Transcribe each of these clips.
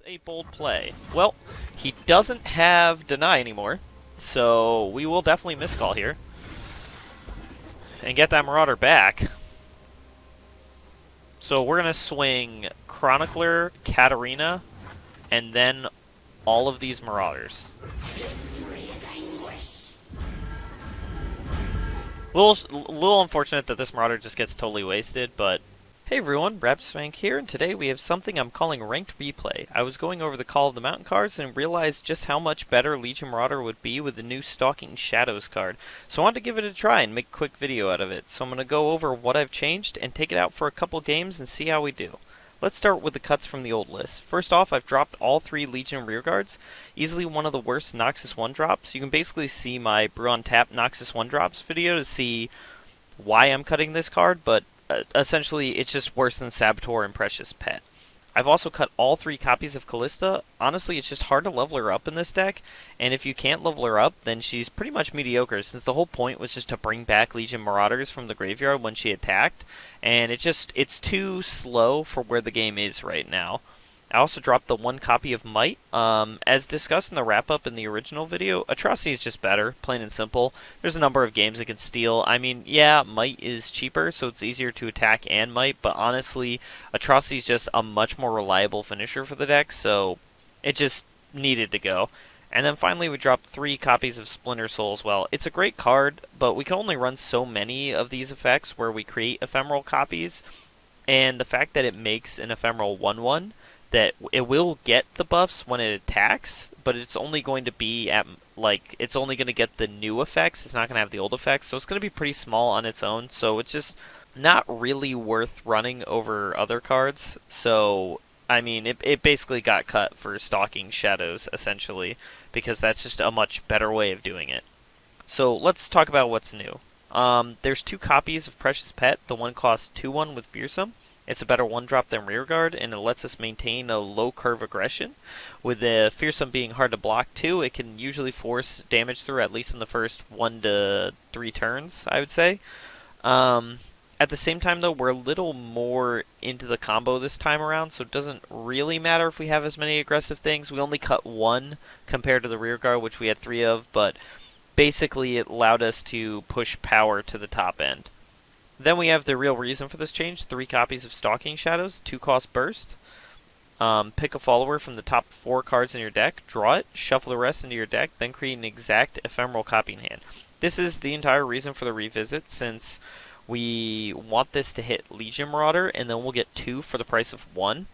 a bold play. Well, he doesn't have Deny anymore, so we will definitely miscall here and get that Marauder back. So we're going to swing Chronicler, Katarina, and then all of these Marauders. Little unfortunate that this Marauder just gets totally wasted, but hey everyone, Rapspank here, and today we have something I'm calling Ranked Replay. I was going over the Call of the Mountain cards and realized just how much better Legion Marauder would be with the new Stalking Shadows card. So I wanted to give it a try and make a quick video out of it. So I'm going to go over what I've changed and take it out for a couple games and see how we do. Let's start with the cuts from the old list. First off, I've dropped all 3 Legion rearguards. Easily one of the worst Noxus 1 drops. You can basically see my Brew on Tap Noxus 1 drops video to see why I'm cutting this card, but essentially it's just worse than Saboteur and Precious Pet. I've also cut all 3 copies of Callista. Honestly, it's just hard to level her up in this deck, and if you can't level her up, then she's pretty much mediocre, since the whole point was just to bring back Legion Marauders from the graveyard when she attacked, and it's too slow for where the game is right now. I also dropped the 1 copy of Might. As discussed in the wrap-up in the original video, Atrocity is just better, plain and simple. There's a number of games it can steal. I mean, yeah, Might is cheaper, so it's easier to attack and Might, but honestly, Atrocity is just a much more reliable finisher for the deck, so it just needed to go. And then finally, we dropped 3 copies of Splinter Soul as well. It's a great card, but we can only run so many of these effects where we create ephemeral copies, and the fact that it makes an ephemeral 1/1 that it will get the buffs when it attacks, but it's only going to be at, it's only going to get the new effects. It's not going to have the old effects, so it's going to be pretty small on its own, so it's just not really worth running over other cards. So, I mean, it basically got cut for Stalking Shadows, essentially, because that's just a much better way of doing it. So, let's talk about what's new. There's 2 copies of Precious Pet. The one costs 2/1 with Fearsome. It's a better 1-drop than Rearguard, and it lets us maintain a low curve aggression. With the Fearsome being hard to block too, it can usually force damage through at least in the first 1 to 3 turns, I would say. At the same time though, we're a little more into the combo this time around, so it doesn't really matter if we have as many aggressive things. We only cut 1 compared to the Rearguard, which we had 3 of, but basically it allowed us to push power to the top end. Then we have the real reason for this change, 3 copies of Stalking Shadows, 2-cost burst. Pick a follower from the top 4 cards in your deck, draw it, shuffle the rest into your deck, then create an exact ephemeral copy in hand. This is the entire reason for the revisit, since we want this to hit Legion Marauder, and then we'll get 2 for the price of 1.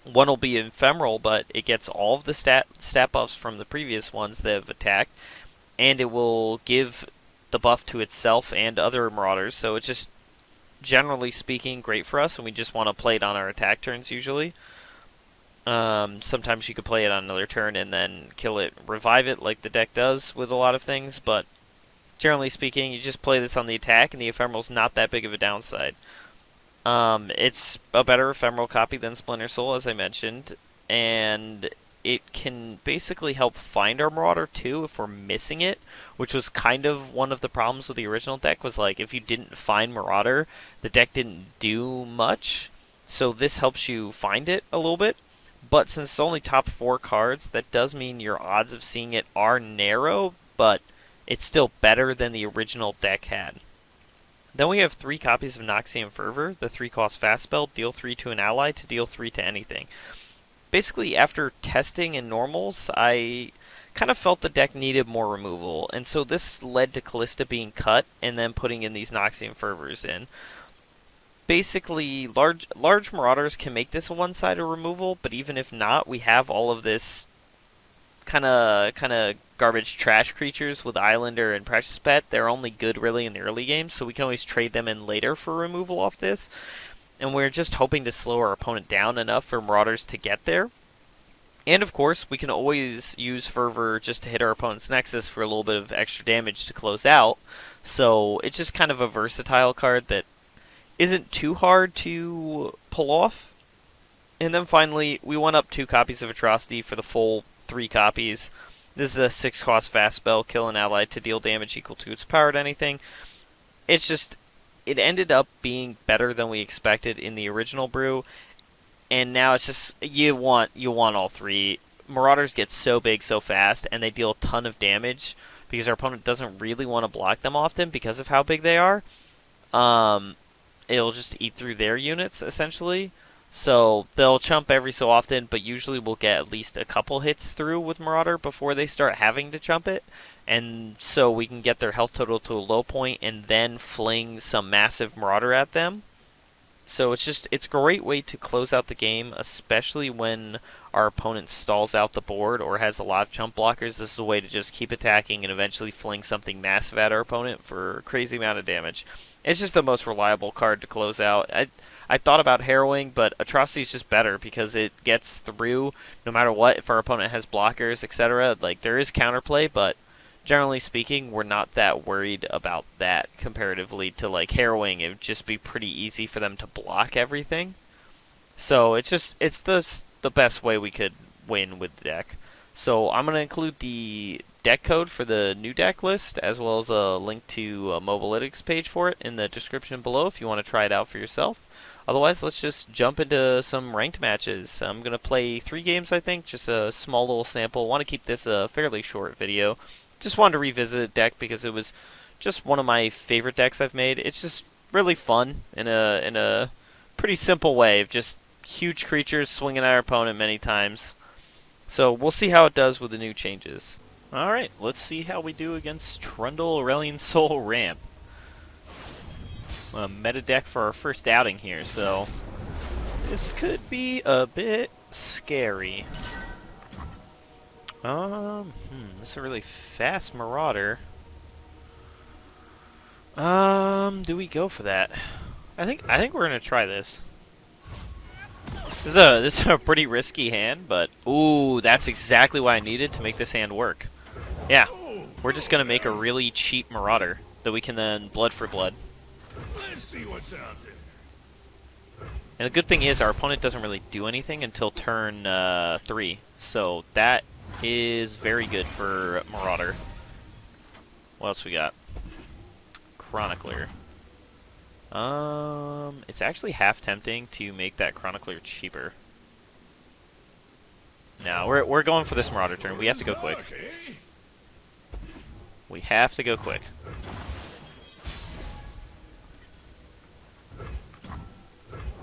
1 will be ephemeral, but it gets all of the stat buffs from the previous ones that have attacked, and it will give the buff to itself and other Marauders, so it's just, generally speaking, great for us, and we just want to play it on our attack turns usually. Sometimes you could play it on another turn and then kill it, revive it, like the deck does with a lot of things, but generally speaking, you just play this on the attack, and the Ephemeral's not that big of a downside. It's a better Ephemeral copy than Splinter Soul, as I mentioned, and it can basically help find our Marauder too if we're missing it, which was kind of one of the problems with the original deck, was like if you didn't find Marauder, the deck didn't do much, so this helps you find it a little bit. But since it's only top 4 cards, that does mean your odds of seeing it are narrow, but it's still better than the original deck had. Then we have 3 copies of Noxian Fervor, the 3-cost fast spell, deal 3 to an ally to deal 3 to anything. Basically, after testing in normals, I kind of felt the deck needed more removal, and so this led to Callista being cut and then putting in these Noxian Fervors in. Basically, large Marauders can make this a one-sided removal, but even if not, we have all of this kind of garbage trash creatures with Islander and Precious Pet. They're only good really in the early game, so we can always trade them in later for removal off this. And we're just hoping to slow our opponent down enough for Marauders to get there. And of course, we can always use Fervor just to hit our opponent's Nexus for a little bit of extra damage to close out. So it's just kind of a versatile card that isn't too hard to pull off. And then finally, we went up 2 copies of Atrocity for the full 3 copies. This is a 6-cost fast spell, kill an ally to deal damage equal to its power to anything. It's just, it ended up being better than we expected in the original brew, and now it's just you want all three. Marauders get so big so fast, and they deal a ton of damage because our opponent doesn't really want to block them often because of how big they are. Um, it'll just eat through their units essentially. So they'll chump every so often, but usually we'll get at least a couple hits through with Marauder before they start having to chump it. And so we can get their health total to a low point and then fling some massive Marauder at them. So it's a great way to close out the game, especially when our opponent stalls out the board or has a lot of chump blockers. This is a way to just keep attacking and eventually fling something massive at our opponent for a crazy amount of damage. It's just the most reliable card to close out. I thought about Harrowing, but Atrocity is just better because it gets through no matter what. If our opponent has blockers, etc., like there is counterplay, but generally speaking, we're not that worried about that comparatively to like Harrowing. It would just be pretty easy for them to block everything. So it's the best way we could win with the deck. So I'm going to include the deck code for the new deck list as well as a link to a Mobalytics page for it in the description below if you want to try it out for yourself. Otherwise, let's just jump into some ranked matches. I'm going to play 3 games, I think, just a small little sample. Want to keep this a fairly short video. Just wanted to revisit the deck because it was just one of my favorite decks I've made. It's just really fun in a pretty simple way of just huge creatures swinging at our opponent many times. So we'll see how it does with the new changes. Alright, let's see how we do against Trundle Aurelion Soul Ramp. A meta deck for our first outing here, so this could be a bit scary. This is a really fast Marauder. Do we go for that? I think we're gonna try this. This is a pretty risky hand, but ooh, that's exactly what I needed to make this hand work. Yeah, we're just gonna make a really cheap Marauder that we can then blood for blood. Let's see what's out there. And the good thing is our opponent doesn't really do anything until turn 3, so that is very good for Marauder. What else we got? Chronicler. It's actually half tempting to make that Chronicler cheaper. Now we're going for this Marauder turn. We have to go quick. We have to go quick.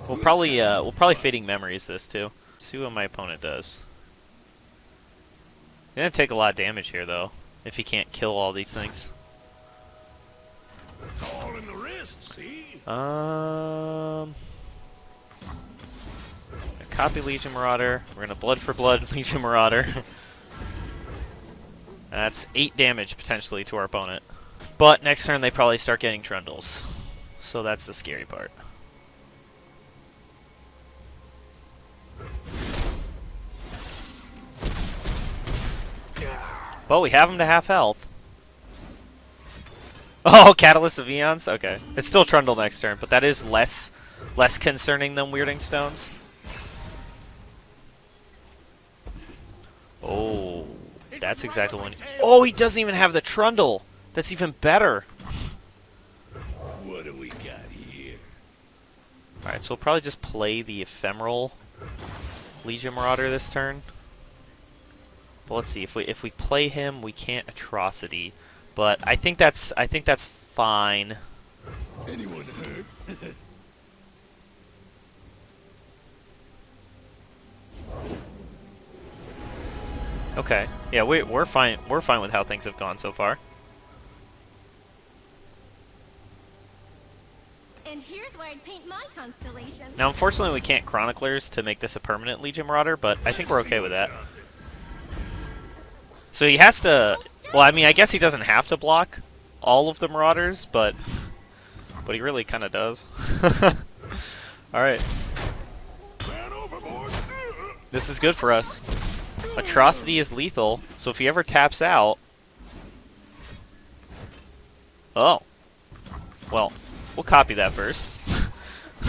We'll probably Fading Memories this too. See what my opponent does. He's gonna take a lot of damage here though, if he can't kill all these things. All in the wrist, see? Copy Legion Marauder. We're gonna blood for blood Legion Marauder. That's 8 damage potentially to our opponent. But next turn they probably start getting Trundles. So that's the scary part. But we have him to half health. Oh, Catalyst of Eons? Okay. It's still Trundle next turn, but that is less concerning than Weirding Stones. Oh, that's exactly one. Oh, he doesn't even have the Trundle. That's even better. What do we got here? Alright, so we'll probably just play the Ephemeral Legion Marauder this turn. But let's see, if we play him, we can't Atrocity. But I think that's fine. Anyone hurt? Okay. Yeah, we're fine. We're fine with how things have gone so far. And here's where I'd paint my constellation. Now, unfortunately, we can't Chroniclers to make this a permanent Legion Marauder, but I think we're okay with that. So he has to... Well, I mean, I guess he doesn't have to block all of the Marauders, but he really kind of does. Alright. This is good for us. Atrocity is lethal, so if he ever taps out... Oh. Well, we'll copy that first.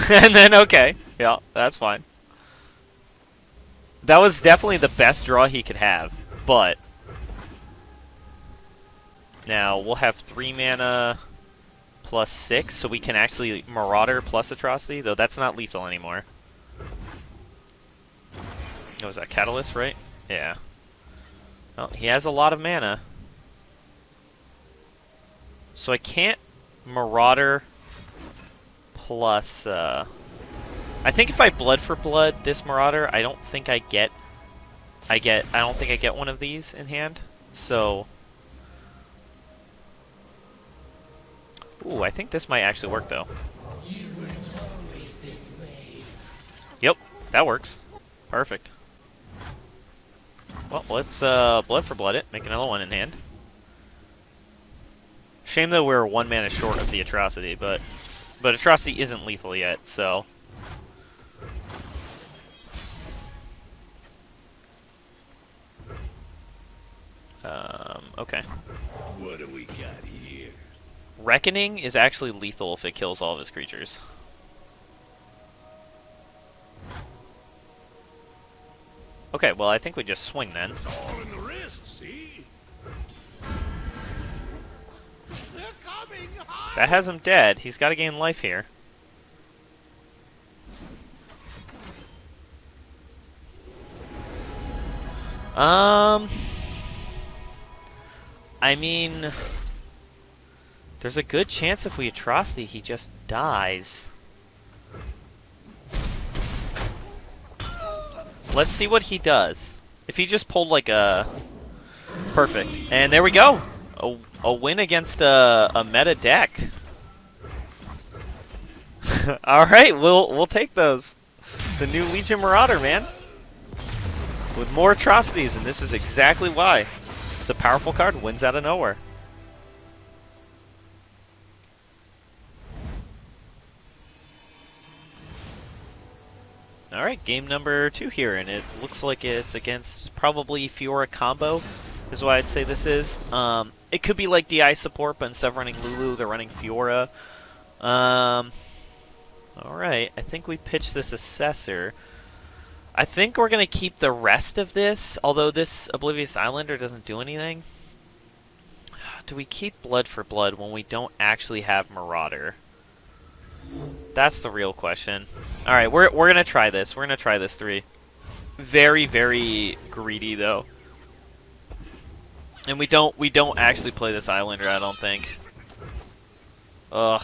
And then, okay. Yeah, that's fine. That was definitely the best draw he could have, but... Now, we'll have 3 mana plus 6, so we can actually Marauder plus Atrocity, though that's not lethal anymore. Oh, was that Catalyst, right? Yeah. Well, he has a lot of mana. So I can't Marauder plus, I think if I Blood for Blood this Marauder, I don't think I get one of these in hand. So, ooh, I think this might actually work though. Yep, that works. Perfect. Well, let's Blood for Blood it, make another one in hand. Shame that we're 1 mana short of the Atrocity, but Atrocity isn't lethal yet, so. Okay. What do we got here? Reckoning is actually lethal if it kills all of his creatures. Okay, well, I think we just swing then. All in the wrist, see? They're coming! That has him dead. He's got to gain life here. I mean, there's a good chance if we Atrocity, he just dies. Let's see what he does. If he just pulled like a... Perfect. And there we go. A win against a meta deck. Alright, we'll take those. The new Legion Marauder, man. With more Atrocities, and this is exactly why. It's a powerful card, wins out of nowhere. Alright, game number 2 here, and it looks like it's against probably Fiora combo, is what I'd say this is. It could be like DI support, but instead of running Lulu, they're running Fiora. Alright, I think we pitched this Assessor. I think we're going to keep the rest of this, although this Oblivious Islander doesn't do anything. Do we keep Blood for Blood when we don't actually have Marauder? That's the real question. Alright, we're going to try this. We're going to try this 3. Very, very greedy, though. And we don't actually play this Islander, I don't think. Ugh.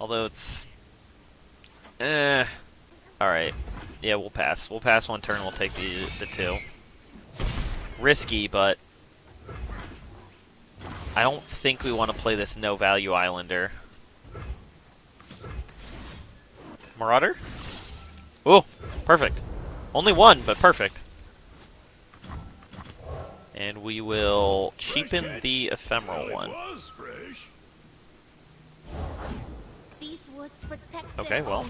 Although it's... Alright. Yeah, we'll pass. We'll pass 1 turn, we'll take the 2. Risky, but... I don't think we want to play this no-value Islander. Marauder? Oh, perfect. Only 1, but perfect. And we will cheapen the ephemeral one. These woods protect Okay, their well. own.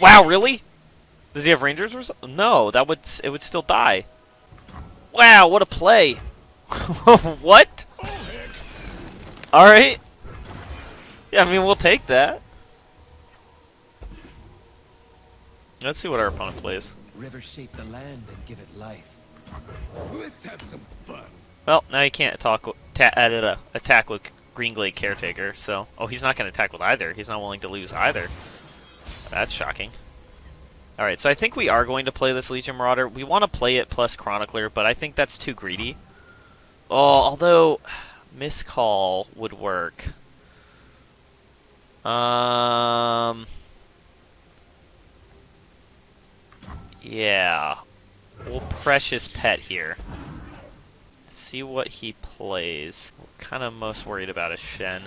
Wow, really? Does he have Rangers or something? No, it would still die. Wow, what a play. What? Alright. Yeah, I mean, we'll take that. Let's see what our opponent plays. Rivers shape the land and give it life. Let's have some fun. Well, now he can't attack with Greenglade Caretaker, so... Oh, he's not going to attack with either. He's not willing to lose either. That's shocking. Alright, so I think we are going to play this Legion Marauder. We want to play it plus Chronicler, but I think that's too greedy. Oh, although... Miscall would work. Yeah. We'll Precious Pet here. See what he plays. We're kind of most worried about is Shen.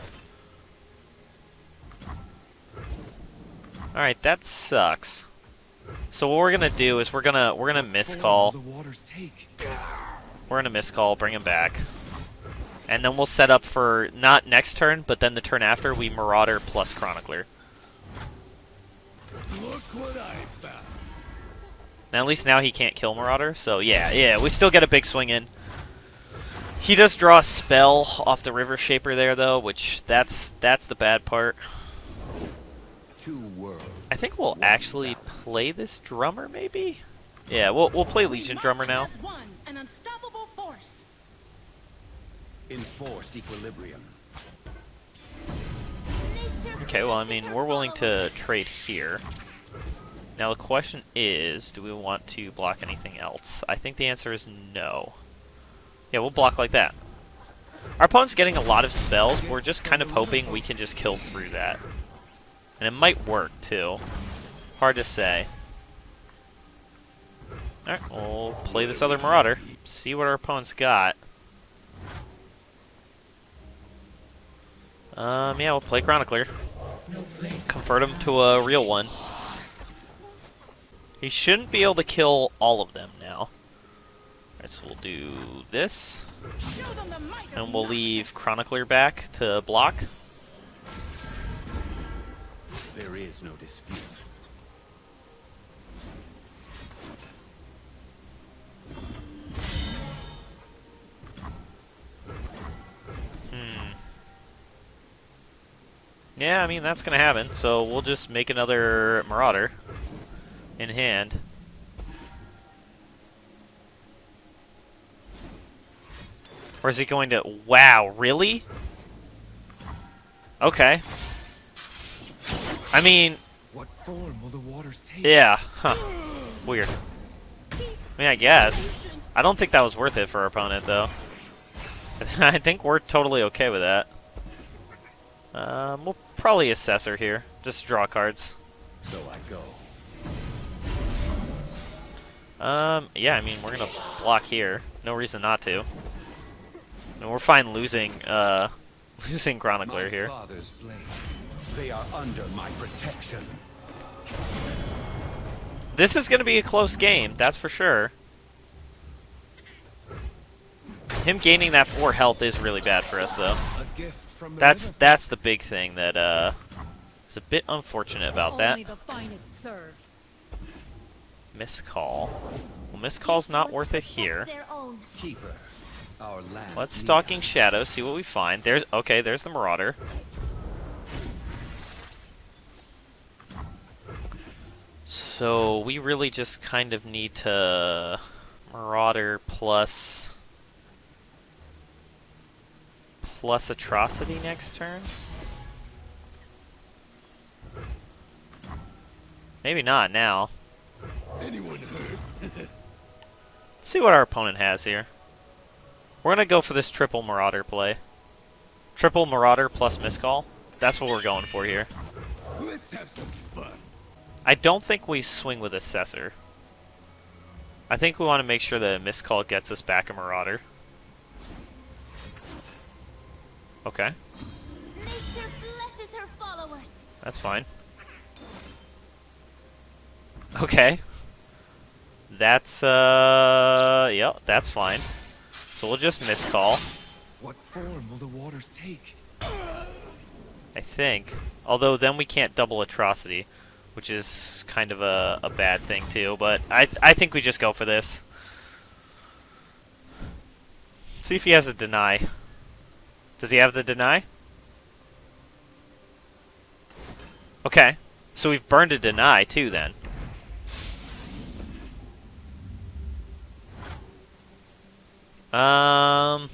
Alright, that sucks. So what we're gonna do is we're gonna miscall. We're gonna miscall, bring him back. And then we'll set up for not next turn, but then the turn after we Marauder plus Chronicler. Look what I found. Now at least now he can't kill Marauder, so yeah, we still get a big swing in. He does draw a spell off the River Shaper there though, which that's the bad part. I think we'll actually play this Drummer maybe? Yeah, we'll play Legion Drummer now. An unstoppable force. Enforced equilibrium. Okay, well I mean we're willing to trade here. Now the question is, do we want to block anything else? I think the answer is no. Yeah, we'll block like that. Our opponent's getting a lot of spells. We're just kind of hoping we can just kill through that. And it might work, too. Hard to say. Alright, we'll play this other Marauder. See what our opponent's got. Yeah, we'll play Chronicler. Convert him to a real one. He shouldn't be able to kill all of them now. Alright, so we'll do this. And we'll leave Chronicler back to block. There is no dispute. Yeah, I mean, that's gonna happen, so we'll just make another Marauder in hand. Or is he going to... Wow, really? Okay. I mean... What form will the waters take? Yeah, huh. Weird. I mean, I guess. I don't think that was worth it for our opponent, though. I think we're totally okay with that. We'll probably Assessor here. Just draw cards. So I go. Yeah, I mean, we're gonna block here. No reason not to. And we're fine losing, losing Chronicler here. My father's blade. They are under my protection. This is gonna be a close game, that's for sure. Him gaining that 4 health is really bad for us, though. A gift from the That's the big thing that is a bit unfortunate about that. Only the finest serve. Miscall. Well, Miscall's not These worth woods it here. protect their own. keeper. Our land. Let's Stalking Shadow, see what we find. There's there's the Marauder. So we really just kind of need to Marauder plus Atrocity next turn. Maybe not now. Anyone hurt? Let's see what our opponent has here. We're gonna go for this triple Marauder play. Triple Marauder plus Miscall. That's what we're going for here. Let's have some fun. I don't think we swing with Assessor. I think we want to make sure that Miscall gets us back a Marauder. Okay, Nature blesses her followers. that's fine. Okay. That's, yeah, that's fine. So we'll just Miscall, What form will the waters take? I think. Although then we can't double Atrocity, which is kind of a bad thing too, but I think we just go for this. See if he has a Deny. Does he have the Deny? Okay. So we've burned a Deny too then. I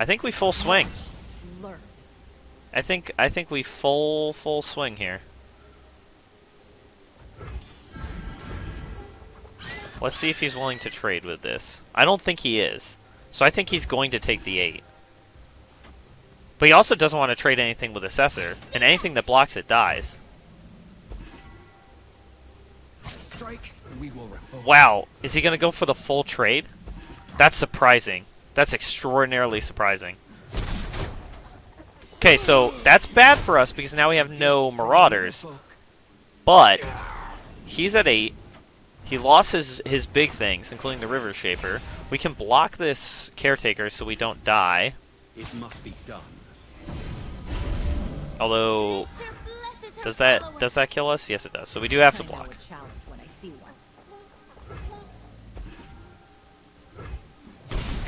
think we full swing. Lurk. I think we full swing here. Let's see if he's willing to trade with this. I don't think he is. So I think he's going to take the 8. But he also doesn't want to trade anything with Assessor, and anything that blocks it dies. Strike, we will revoke. Wow, is he going to go for the full trade? That's surprising. That's extraordinarily surprising. Okay, so that's bad for us because now we have no Marauders. But he's at 8. He lost his big things, including the River Shaper. We can block this Caretaker so we don't die. It must be done. Although, Nature blesses her followers. does that kill us? Yes, it does. So we do have to I know block. a challenge when I see one.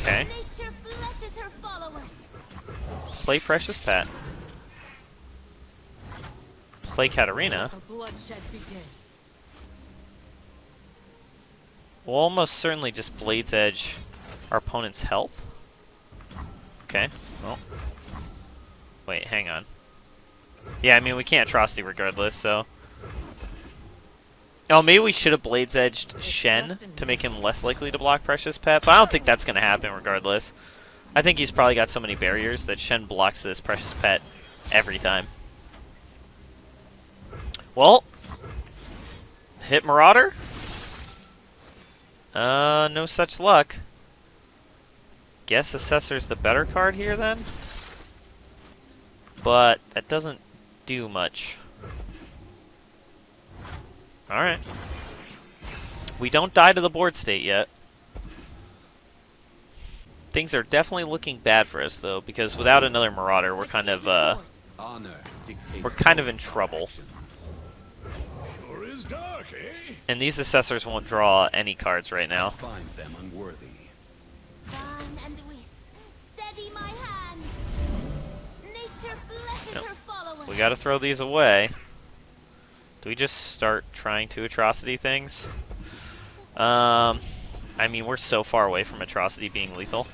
Okay. Nature blesses her followers. Play Precious Pet. Play Katarina. The bloodshed begins. We'll almost certainly just Blade's Edge our opponent's health. Okay. Well. Wait, hang on. Yeah, I mean, we can't Atrocity regardless, so... Oh, maybe we should have Blades Edged Shen to make him less likely to block Precious Pet, but I don't think that's going to happen regardless. I think he's probably got so many barriers that Shen blocks this Precious Pet every time. Well, hit Marauder? No such luck. Guess Assessor's the better card here then? But that doesn't do much. Alright. We don't die to the board state yet. Things are definitely looking bad for us though, because without another Marauder, we're kind of in trouble. Sure is dark, eh? And these Assessors won't draw any cards right now. Find them unworthy. Dawn and wisp, steady my hand. Nature blesses Yep. her followers. We gotta throw these away. Do we just start trying to Atrocity things? I mean, we're so far away from Atrocity being lethal.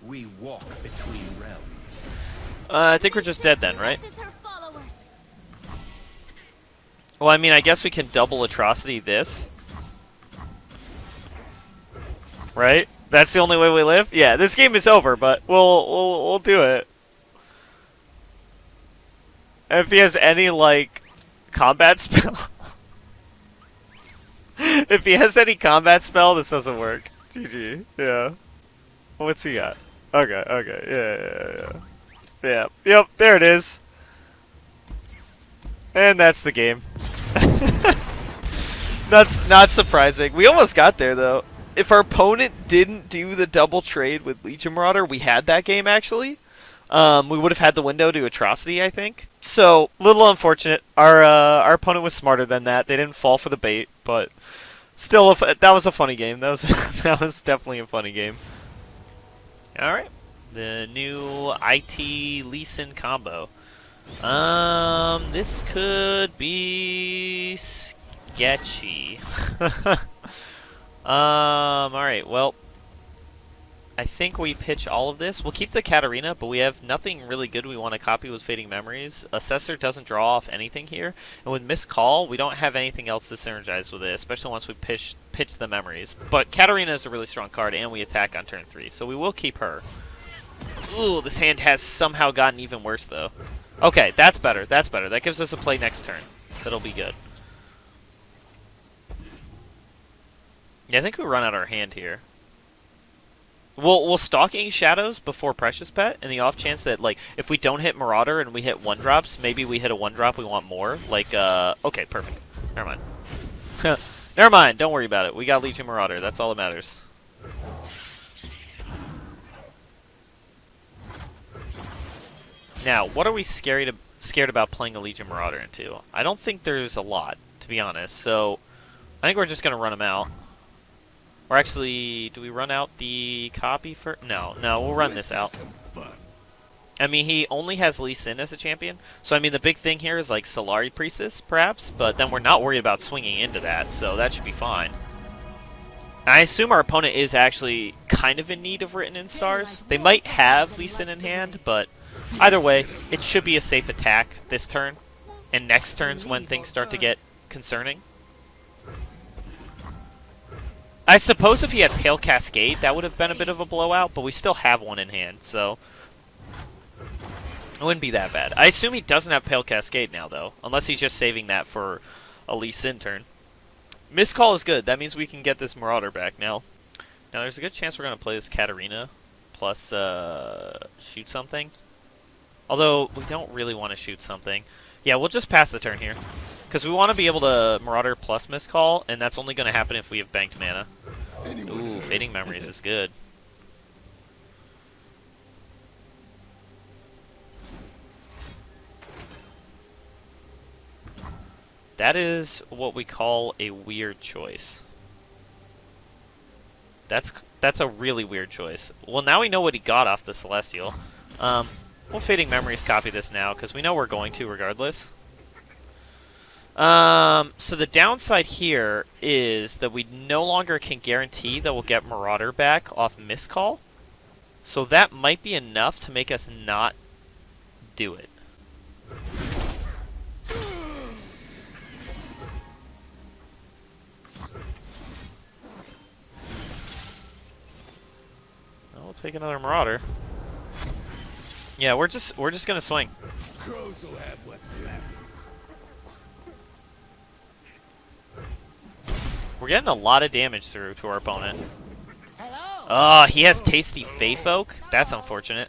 We walk between realms. I think we're just dead then, right? Blesses her followers. Well, I mean, I guess we can double Atrocity this. Right? That's the only way we live? Yeah, this game is over, but we'll do it. If he has any, like, combat spell... if he has any combat spell, this doesn't work. GG. Yeah. What's he got? Okay. Yeah. Yep, there it is. And that's the game. That's not surprising. We almost got there, though. If our opponent didn't do the double trade with Legion Marauder, we had that game, actually. We would have had the window to Atrocity, I think. So, little unfortunate. Our opponent was smarter than that. They didn't fall for the bait, but still, that was a funny game. That was that was definitely a funny game. All right, the new IT Lee Sin combo. This could be sketchy. All right. Well, I think we pitch all of this. We'll keep the Katarina, but we have nothing really good we want to copy with Fading Memories. Assessor doesn't draw off anything here. And with Missed Call, we don't have anything else to synergize with it, especially once we pitch the Memories. But Katarina is a really strong card, and we attack on turn 3, so we will keep her. Ooh, this hand has somehow gotten even worse, though. Okay, that's better. That's better. That gives us a play next turn. That'll be good. Yeah, I think we run out our hand here. We'll Stalking Shadows before Precious Pet, in the off chance that, like, if we don't hit Marauder and we hit 1-drops, maybe we hit a 1-drop we want more. Like, okay, perfect. Never mind. Never mind, don't worry about it. We got Legion Marauder, that's all that matters. Now, what are we scared about playing a Legion Marauder into? I don't think there's a lot, to be honest, so I think we're just going to run them out. Or actually, do we run out the copy for... No, we'll run this out. I mean, he only has Lee Sin as a champion. So, I mean, the big thing here is, like, Solari Priestess, perhaps. But then we're not worried about swinging into that, so that should be fine. I assume our opponent is actually kind of in need of Written in Stars. They might have Lee Sin in hand, but either way, it should be a safe attack this turn. And next turn's when things start to get concerning. I suppose if he had Pale Cascade, that would have been a bit of a blowout, but we still have one in hand, so it wouldn't be that bad. I assume he doesn't have Pale Cascade now, though, unless he's just saving that for a Lee Sin turn. Missed Call is good. That means we can get this Marauder back now. Now, there's a good chance we're going to play this Katarina plus shoot something. Although, we don't really want to shoot something. Yeah, we'll just pass the turn here. Because we want to be able to Marauder plus Missed Call, and that's only going to happen if we have banked mana. Ooh, Fading Memories is good. That is what we call a weird choice. That's a really weird choice. Well, now we know what he got off the Celestial. We'll Fading Memories copy this now, because we know we're going to regardless. So the downside here is that we no longer can guarantee that we'll get Marauder back off Missed Call. So that might be enough to make us not do it. take another Marauder. Yeah, we're just gonna swing. Crows will have what's left. We're getting a lot of damage through to our opponent. Oh, he has tasty Fey Folk? That's unfortunate.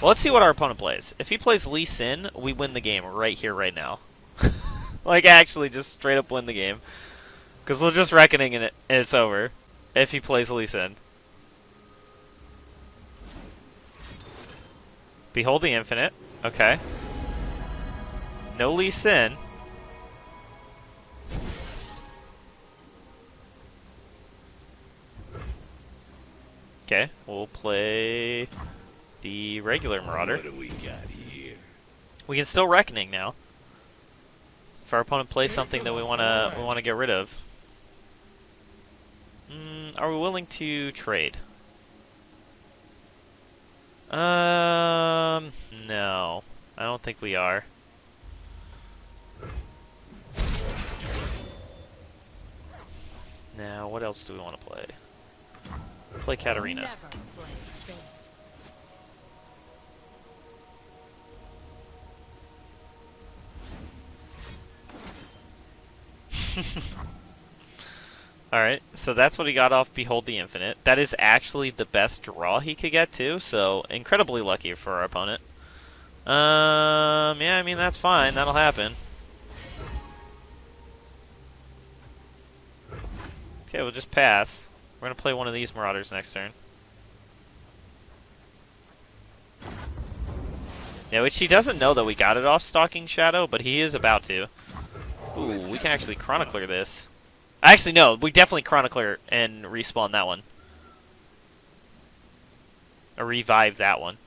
Well, let's see what our opponent plays. If he plays Lee Sin, we win the game right here, right now. Like, actually, just straight up win the game. Because we'll just Reckoning and it's over. If he plays Lee Sin. Behold the Infinite. Okay. No Lee Sin. Okay, we'll play the regular Marauder. What do we got here? We can still Reckoning now. If our opponent plays something that we wanna get rid of. Are we willing to trade? No. I don't think we are. Now, what else do we want to play? Play Katarina. Never play fair. Alright, so that's what he got off Behold the Infinite. That is actually the best draw he could get to, so incredibly lucky for our opponent. Yeah, I mean, that's fine. That'll happen. Okay, we'll just pass. We're going to play one of these Marauders next turn. Yeah, which he doesn't know that we got it off Stalking Shadow, but he is about to. Ooh, we can actually Chronicler this. Actually, no, we definitely Chronicler and respawn that one. Or revive that one.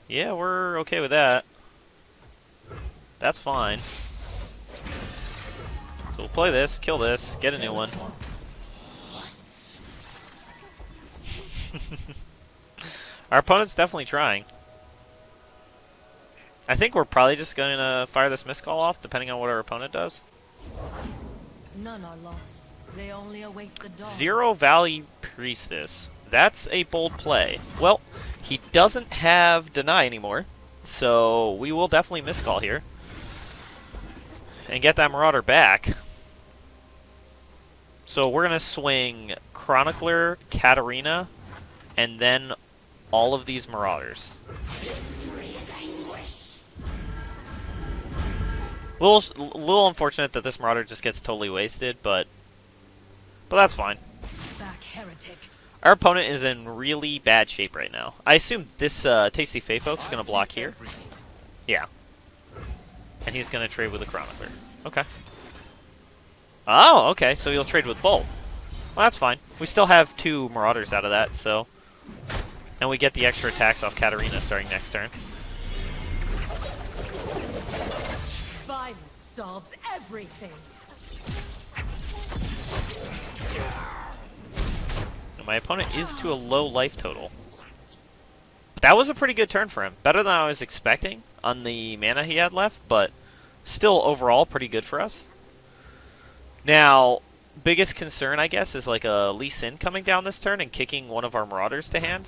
Yeah, we're okay with that. That's fine. So we'll play this, kill this, get a new one. Our opponent's definitely trying. I think we're probably just going to fire this Mistcall off, depending on what our opponent does. None are lost. They only await the dawn. Zero Valley Priestess. That's a bold play. Well, he doesn't have Deny anymore, so we will definitely Mistcall here. And get that Marauder back. So we're going to swing Chronicler, Katarina, and then all of these Marauders. Little unfortunate that this Marauder just gets totally wasted, but that's fine. Back, heretic. Our opponent is in really bad shape right now. I assume this Tasty Fey Folk's going to block here. Yeah. And he's going to trade with the Chronicler. Okay. Oh, okay, so he'll trade with both. Well, that's fine. We still have 2 Marauders out of that, so... And we get the extra attacks off Katarina starting next turn. Violence solves everything. And my opponent is to a low life total. But that was a pretty good turn for him. Better than I was expecting on the mana he had left, but still overall pretty good for us. Now, biggest concern, I guess, is like a Lee Sin coming down this turn and kicking one of our Marauders to hand.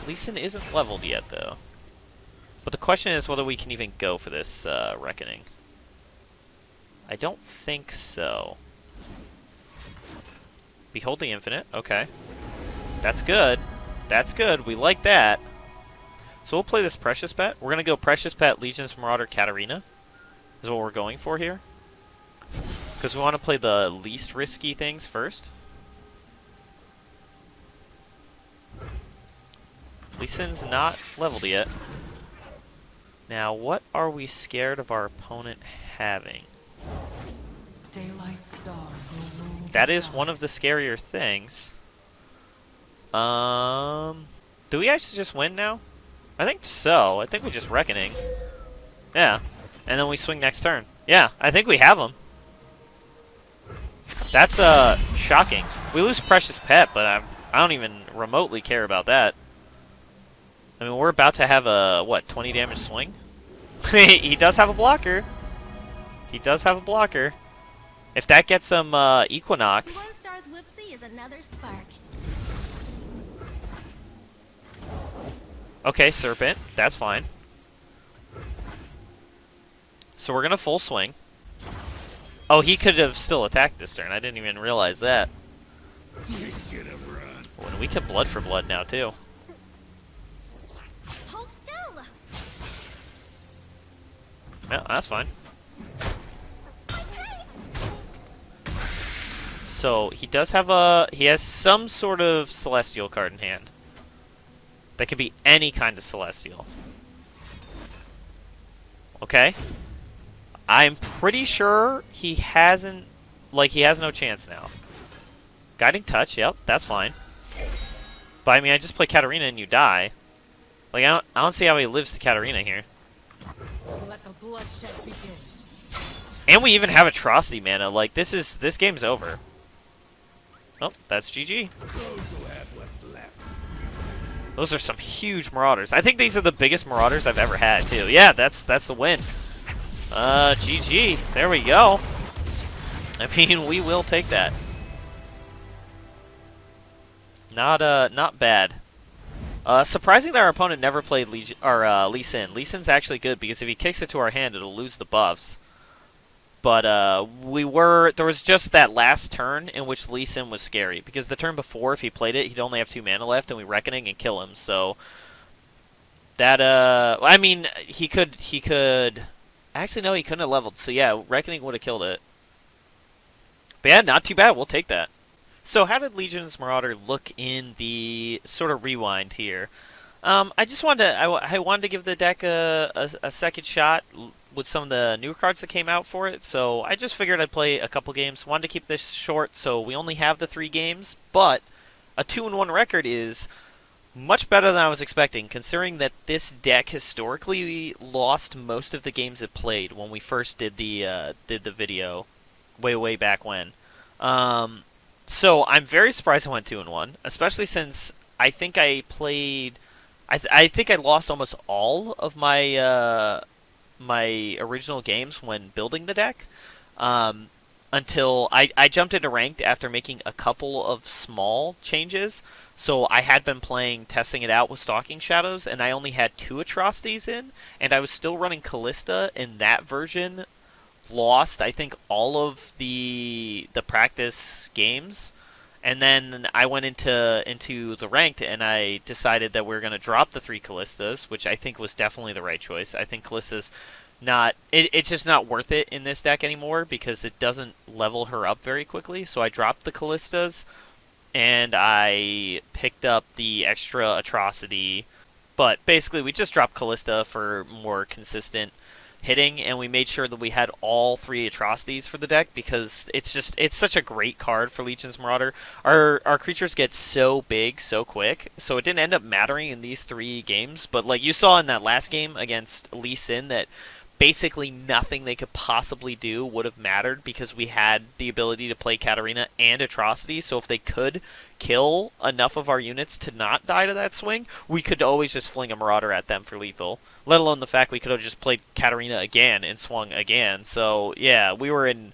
Lee Sin isn't leveled yet, though. But the question is whether we can even go for this Reckoning. I don't think so. Behold the Infinite. Okay. That's good. That's good. We like that. So we'll play this Precious Pet. We're going to go Precious Pet, Legion's Marauder, Katarina. Is what we're going for here. Because we want to play the least risky things first. Lee Sin's not leveled yet. Now, what are we scared of our opponent having? Daylight star will rule That the is one of the skies. scarier things. Do we actually just win now? I think so. I think we just Reckoning. Yeah. And then we swing next turn. Yeah, I think we have them. That's shocking. We lose Precious Pet, but I don't even remotely care about that. I I mean, we're about to have a, what, 20 damage swing? He does have a blocker. He does have a blocker. If that gets some Equinox... One star's whoopsie is another spark. Okay, Serpent. That's fine. So we're going to full swing. Oh, he could have still attacked this turn. I didn't even realize that. You should have run. Oh, and we can blood for blood now, too. Hold still. Yeah, that's fine. My paint. So he does have a... He has some sort of Celestial card in hand. That could be any kind of Celestial. Okay. I'm pretty sure he hasn't... Like, he has no chance now. Guiding Touch, yep, that's fine. But, I mean, I just play Katarina and you die. Like, I don't see how he lives to Katarina here. Let the bloodshed begin. And we even have Atrocity mana. Like, this game's over. Oh, that's GG. Those who have what's left. Those are some huge Marauders. I think these are the biggest Marauders I've ever had, too. Yeah, that's the win. GG. There we go. I mean, we will take that. Not bad. Surprising that our opponent never played Lee Sin. Lee Sin's actually good because if he kicks it to our hand, it'll lose the buffs. But there was just that last turn in which Lee Sin was scary because the turn before, if he played it, he'd only have 2 mana left, and we Reckoning and kill him. So that I mean, he could. Actually, no, he couldn't have leveled. So yeah, Reckoning would have killed it. But yeah, not too bad. We'll take that. So how did Legion's Marauder look in the sort of rewind here? I just wanted to I wanted to give the deck a second shot with some of the new cards that came out for it. So I just figured I'd play a couple games. Wanted to keep this short, so we only have the 3 games. But a 2-1 record is much better than I was expecting, considering that this deck historically lost most of the games it played when we first did the video way back when. So I'm very surprised I went 2-1, especially since I think I played. I think I lost almost all of my my original games when building the deck. Until I jumped into ranked after making a couple of small changes. So I had been testing it out with Stalking Shadows, and I only had 2 atrocities in, and I was still running Callista in that version. Lost, I think, all of the practice games, and then I went into the ranked, and I decided that we were going to drop the 3 Callistas, which I think was definitely the right choice. I think Callista's it's just not worth it in this deck anymore because it doesn't level her up very quickly. So I dropped the Callistas, and I picked up the extra atrocity. But basically, we just dropped Callista for more consistent hitting, and we made sure that we had all 3 atrocities for the deck because it's such a great card for Legion's Marauder. Our creatures get so big so quick, so it didn't end up mattering in these 3 games. But like you saw in that last game against Lee Sin, that basically nothing they could possibly do would have mattered because we had the ability to play Katarina and Atrocity. So if they could kill enough of our units to not die to that swing, we could always just fling a Marauder at them for lethal. Let alone the fact we could have just played Katarina again and swung again. So yeah, we were in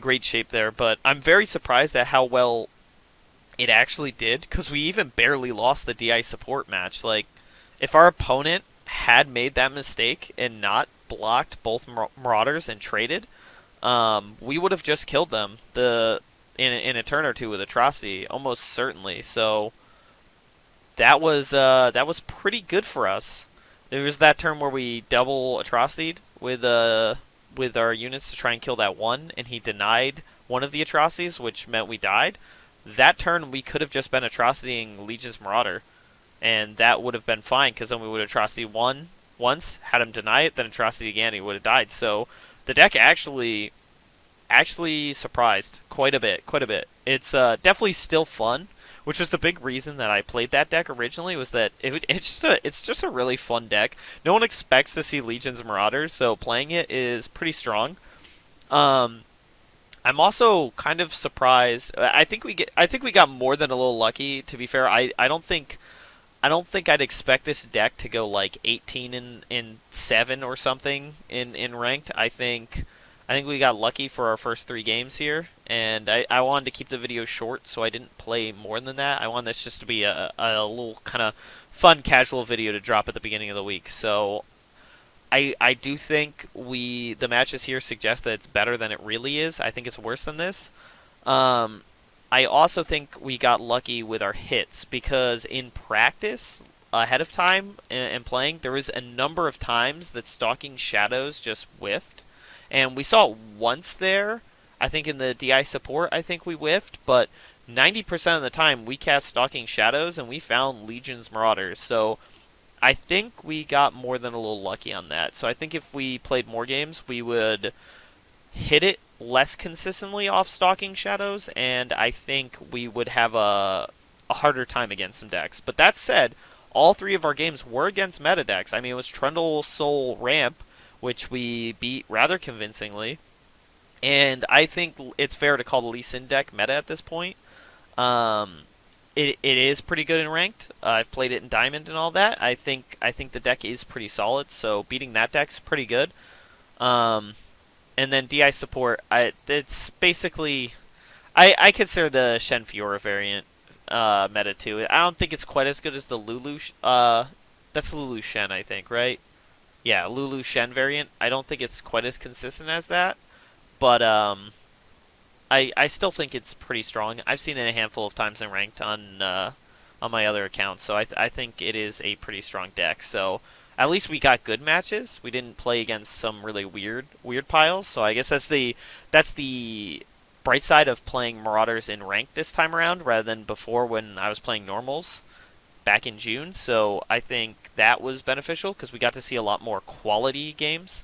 great shape there. But I'm very surprised at how well it actually did because we even barely lost the DI support match. Like, if our opponent had made that mistake and not blocked both Marauders and traded, we would have just killed them in a turn or 2 with Atrocity, almost certainly. So that was pretty good for us. There was that turn where we double Atrocity'd with our units to try and kill that one, and he denied one of the Atrocities, which meant we died. That turn we could have just been Atrocitying Legion's Marauder, and that would have been fine, because then we would have Atrocity once, had him deny it, then Atrocity again, he would have died. So the deck actually surprised quite a bit. It's definitely still fun, which was the big reason that I played that deck originally, was that it's just a really fun deck. No one expects to see Legion's Marauders, so playing it is pretty strong. I'm also kind of surprised. I think we got more than a little lucky, to be fair. I don't think I don't think I'd expect this deck to go like 18 and 7 or something in ranked. I think we got lucky for our first 3 games here, and I wanted to keep the video short, so I didn't play more than that. I wanted this just to be a little kind of fun, casual video to drop at the beginning of the week. So I do think the matches here suggest that it's better than it really is. I think it's worse than this. I also think we got lucky with our hits because in practice, ahead of time and playing, there was a number of times that Stalking Shadows just whiffed. And we saw it once there. I think in the DI support, I think we whiffed. But 90% of the time, we cast Stalking Shadows and we found Legion's Marauders. So I think we got more than a little lucky on that. So I think if we played more games, we would hit it less consistently off Stalking Shadows. And I think we would have a harder time against some decks. But that said, all 3 of our games were against meta decks. I mean, it was Trundle, Soul, Ramp, which we beat rather convincingly. And I think it's fair to call the Lee Sin deck meta at this point. It is pretty good in ranked. I've played it in Diamond and all that. I think the deck is pretty solid, so beating that deck's pretty good. And then DI support, it's basically I consider the Shen Fiora variant meta too. I don't think it's quite as good as the Lulu. That's Lulu Shen, I think, right? Yeah, Lulu Shen variant. I don't think it's quite as consistent as that, but I still think it's pretty strong. I've seen it a handful of times in ranked on my other accounts, so I think it is a pretty strong deck. So at least we got good matches. We didn't play against some really weird piles. So I guess that's the bright side of playing Marauders in ranked this time around, rather than before when I was playing normals back in June. So I think that was beneficial because we got to see a lot more quality games.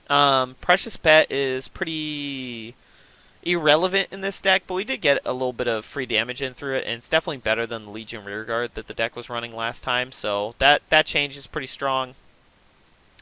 Precious Pet is pretty irrelevant in this deck, but we did get a little bit of free damage in through it, and it's definitely better than the Legion Rearguard that the deck was running last time, so that change is pretty strong.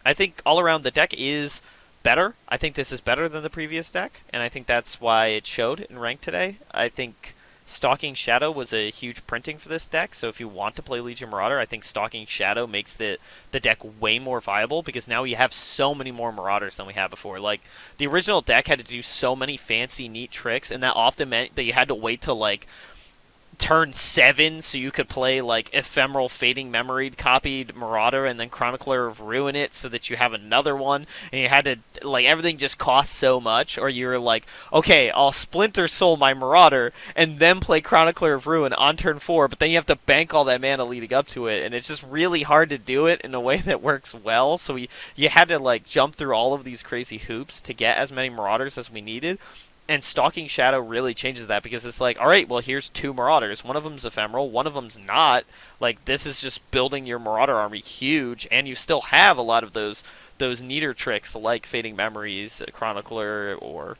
I think all around the deck is better. I think this is better than the previous deck, and I think that's why it showed in rank today. I think Stalking Shadow was a huge printing for this deck, so if you want to play Legion Marauder, I think Stalking Shadow makes the deck way more viable, because now you have so many more Marauders than we had before. Like, the original deck had to do so many fancy, neat tricks, and that often meant that you had to wait till, like, turn 7 so you could play like Ephemeral Fading Memory copied Marauder and then Chronicler of Ruin it so that you have another one, and you had to, like, everything just cost so much. Or you were like, okay, I'll Splinter Soul my Marauder and then play Chronicler of Ruin on turn 4, but then you have to bank all that mana leading up to it, and it's just really hard to do it in a way that works well. So you had to like jump through all of these crazy hoops to get as many Marauders as we needed. And Stalking Shadow really changes that, because it's like, alright, well, here's 2 Marauders. One of them's Ephemeral, one of them's not. Like, this is just building your Marauder army huge, and you still have a lot of those neater tricks like Fading Memories, Chronicler, or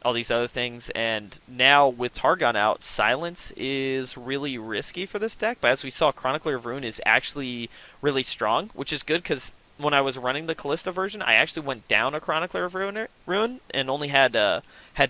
all these other things. And now with Targon out, Silence is really risky for this deck, but as we saw, Chronicler of Ruin is actually really strong, which is good, because when I was running the Callista version, I actually went down a Chronicler of Ruin and only had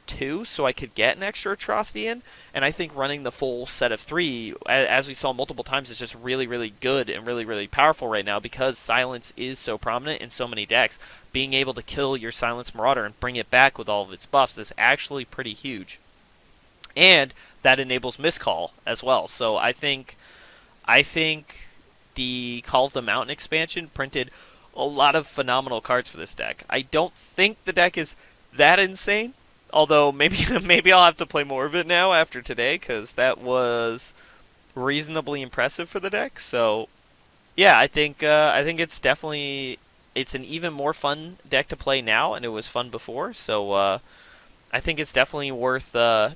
2, so I could get an extra Atrocity in. And I think running the full set of 3, as we saw multiple times, is just really, really good and really, really powerful right now, because Silence is so prominent in so many decks. Being able to kill your Silence Marauder and bring it back with all of its buffs is actually pretty huge. And that enables Miscall as well. So I think the Call of the Mountain expansion printed a lot of phenomenal cards for this deck. I don't think the deck is that insane, although maybe I'll have to play more of it now after today, because that was reasonably impressive for the deck. So yeah, I think it's an even more fun deck to play now, and it was fun before. So I think it's definitely worth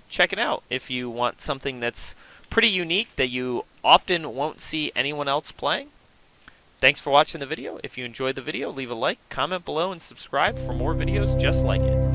checking out if you want something that's pretty unique that you often won't see anyone else playing. Thanks for watching the video. If you enjoyed the video, leave a like, comment below, and subscribe for more videos just like it.